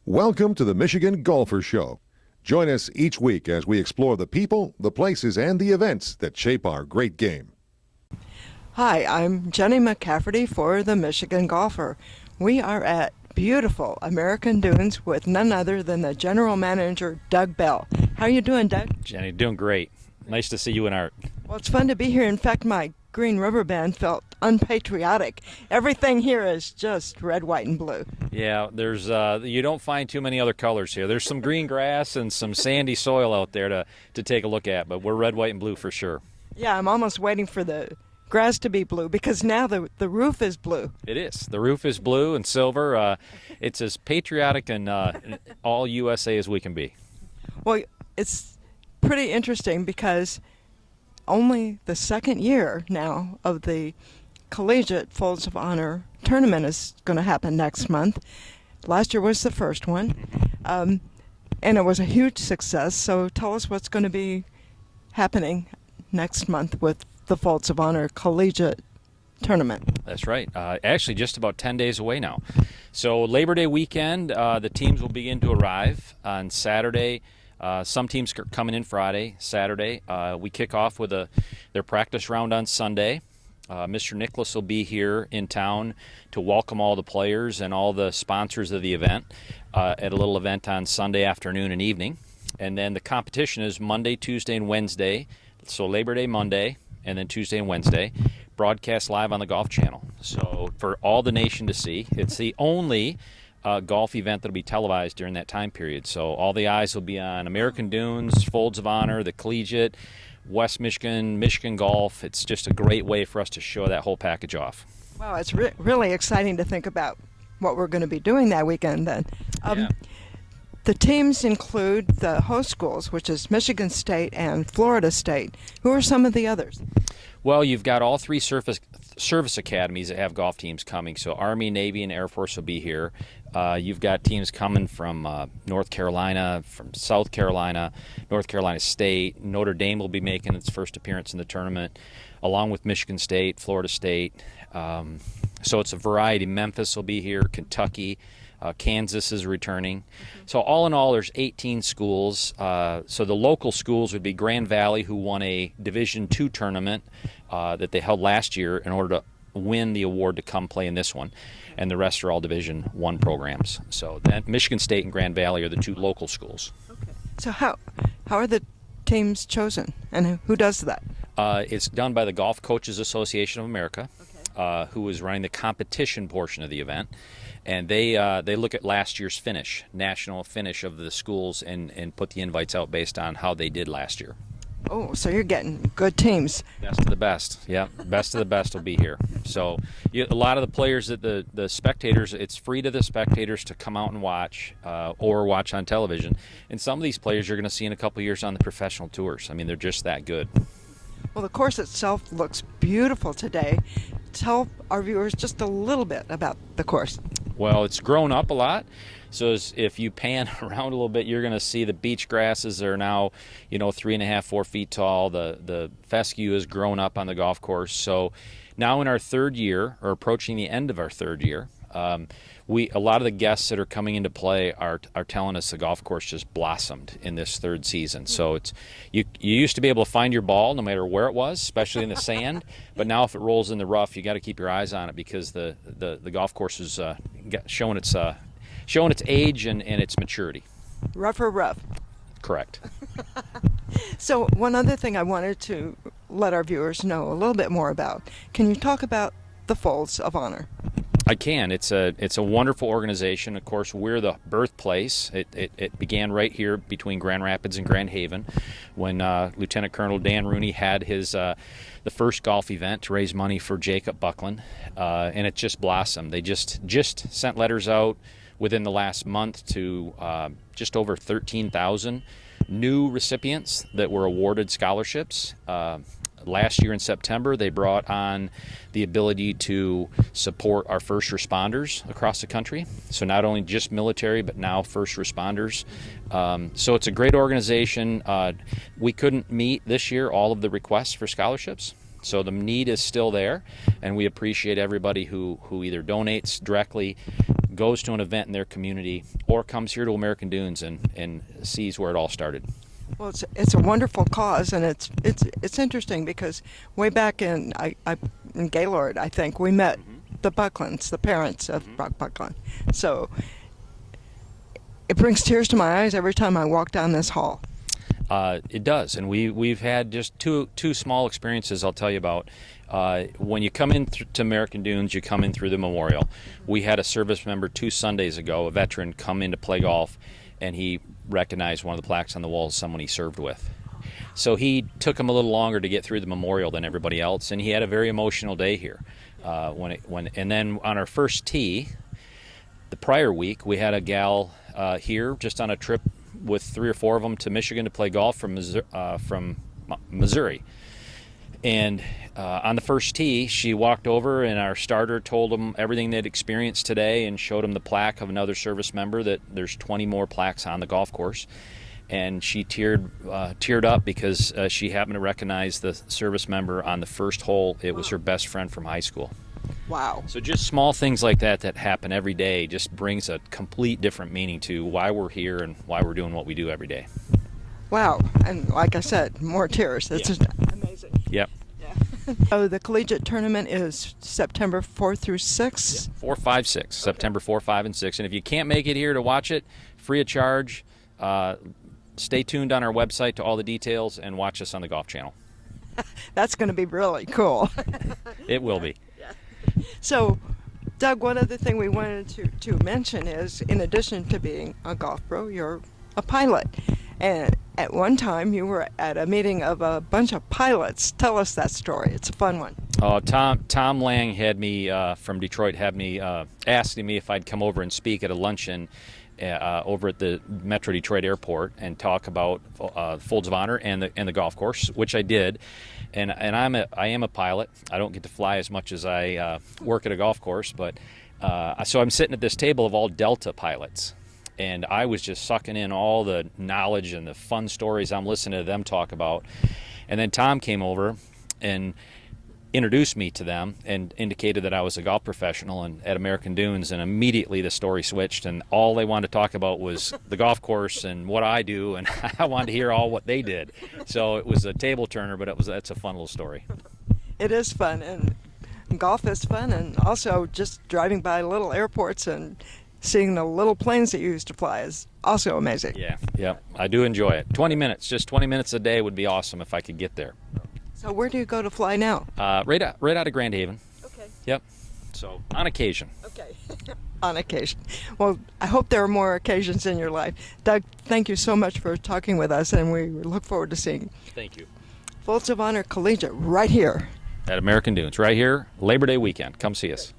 Welcome to the Michigan Golfer Show. Join us each week as we explore the people, the places, and the events that shape our great game. Hi, I'm Jennie McCafferty for the Michigan Golfer. We are at beautiful American Dunes with none other than the general manager, Doug Bell. How are you doing, Doug? Jenny, doing great. Nice to see you in art. Well, it's fun to be here. In fact, my green rubber band felt unpatriotic. Everything here is just red, white, and blue. Yeah, there's you don't find too many other colors here. There's some green grass and some sandy soil out there to take a look at, but we're red, white, and blue for sure. Yeah, I'm almost waiting for the grass to be blue because now the roof is blue. It is. The roof is blue and silver. It's as patriotic and all USA as we can be. Well, it's pretty interesting because only the second year now of the Collegiate Folds of Honor tournament is going to happen next month. Last year was the first one, and it was a huge success. So tell us what's going to be happening next month with the Folds of Honor Collegiate tournament. That's right. Actually, just about 10 days away now. So Labor Day weekend, the teams will begin to arrive on Saturday. Some teams are coming in Friday, Saturday. We kick off with their practice round on Sunday. Mr. Nicholas will be here in town to welcome all the players and all the sponsors of the event at a little event on Sunday afternoon and evening. And then the competition is Monday, Tuesday, and Wednesday. So Labor Day Monday, and then Tuesday and Wednesday, broadcast live on the Golf Channel. So for all the nation to see, it's the only golf event that will be televised during that time period. So all the eyes will be on American Dunes, Folds of Honor, the Collegiate, West Michigan, Michigan Golf. It's just a great way for us to show that whole package off. Wow, it's really exciting to think about what we're going to be doing that weekend then. Yeah. The teams include the host schools, which is Michigan State and Florida State. Who are some of the others? Well, you've got all three service academies that have golf teams coming. So Army, Navy, and Air Force will be here. You've got teams coming from North Carolina, from South Carolina, North Carolina State. Notre Dame will be making its first appearance in the tournament, along with Michigan State, Florida State. So it's a variety. Memphis will be here, Kentucky. Kansas is returning. So all in all, there's 18 schools. So the local schools would be Grand Valley, who won a Division II tournament that they held last year in order to win the award to come play in this one. And the rest are all Division I programs. So then Michigan State and Grand Valley are the two local schools. Okay. So how are the teams chosen, and who does that? It's done by the Golf Coaches Association of America, who is running the competition portion of the event. And they look at last year's finish, national finish of the schools, and put the invites out based on how they did last year. Oh, so you're getting good teams. Best of the best. Yeah, best of the best will be here. So a lot of the players, that the spectators, it's free to the spectators to come out and watch or watch on television. And some of these players you're going to see in a couple of years on the professional tours. I mean, they're just that good. Well, the course itself looks beautiful today. Tell our viewers just a little bit about the course. Well, it's grown up a lot. So if you pan around a little bit, you're going to see the beach grasses are now, 3.5, 4 feet tall. The fescue has grown up on the golf course. So now in our third year, or approaching the end of our third year, a lot of the guests that are coming into play are telling us the golf course just blossomed in this third season. So it's you used to be able to find your ball no matter where it was, especially in the sand. But now if it rolls in the rough, you got to keep your eyes on it because the golf course is showing its age and its maturity. Rougher rough. Correct. So one other thing I wanted to let our viewers know a little bit more about. Can you talk about the Folds of Honor? I can. It's a wonderful organization. Of course, we're the birthplace. It began right here between Grand Rapids and Grand Haven when Lieutenant Colonel Dan Rooney had his the first golf event to raise money for Jacob Buckland, and it just blossomed. They just sent letters out within the last month to just over 13,000 new recipients that were awarded scholarships. Last year in September, they brought on the ability to support our first responders across the country. So not only just military, but now first responders. So it's a great organization. We couldn't meet this year all of the requests for scholarships. So the need is still there, and we appreciate everybody who either donates directly, goes to an event in their community or comes here to American Dunes and sees where it all started. Well, it's a wonderful cause, and it's interesting because way back in in Gaylord, I think we met the Bucklands, the parents of Brock Buckland. So it brings tears to my eyes every time I walk down this hall. It does, and we've had just two small experiences I'll tell you about. When you come in to American Dunes, you come in through the memorial. We had a service member 2 Sundays ago, a veteran, come in to play golf, and he recognized one of the plaques on the wall as someone he served with. So he took him a little longer to get through the memorial than everybody else, and he had a very emotional day here. And then on our first tee, the prior week, we had a gal here just on a trip with 3 or 4 of them to Michigan to play golf from Missouri. And on the first tee, she walked over, and our starter told them everything they'd experienced today and showed them the plaque of another service member, that there's 20 more plaques on the golf course. And she teared up because she happened to recognize the service member on the first hole. It was her best friend from high school. Wow. So just small things like that happen every day just brings a complete different meaning to why we're here and why we're doing what we do every day. Wow. And like I said, more tears. It's just amazing. Yep. Yeah. So the collegiate tournament is September 4th through 6th? 4, 5, 6. September 4, 5, and 6. And if you can't make it here to watch it, free of charge, stay tuned on our website to all the details and watch us on the Golf Channel. That's going to be really cool. It will be. So, Doug, one other thing we wanted to mention is, in addition to being a golf pro, you're a pilot. And at one time, you were at a meeting of a bunch of pilots. Tell us that story. It's a fun one. Tom Lang had me from Detroit asking me if I'd come over and speak at a luncheon over at the Metro Detroit Airport and talk about Folds of Honor and the golf course, which I did. And I am a pilot. I don't get to fly as much as I work at a golf course, but so I'm sitting at this table of all Delta pilots, and I was just sucking in all the knowledge and the fun stories I'm listening to them talk about. And then Tom came over and introduced me to them and indicated that I was a golf professional and at American Dunes, and immediately the story switched, and all they wanted to talk about was the golf course and what I do, and I wanted to hear all what they did. So it was a table turner, but that's a fun little story. It is fun, and golf is fun, and also just driving by little airports and seeing the little planes that you used to fly is also amazing. Yeah, I do enjoy it. 20 minutes a day would be awesome if I could get there. So where do you go to fly now? Right out of Grand Haven. Okay. Yep. So on occasion. Okay. On occasion. Well, I hope there are more occasions in your life. Doug, thank you so much for talking with us, and we look forward to seeing Thank you. Folds of Honor Collegiate right here At American Dunes, right here, Labor Day weekend. Come see us.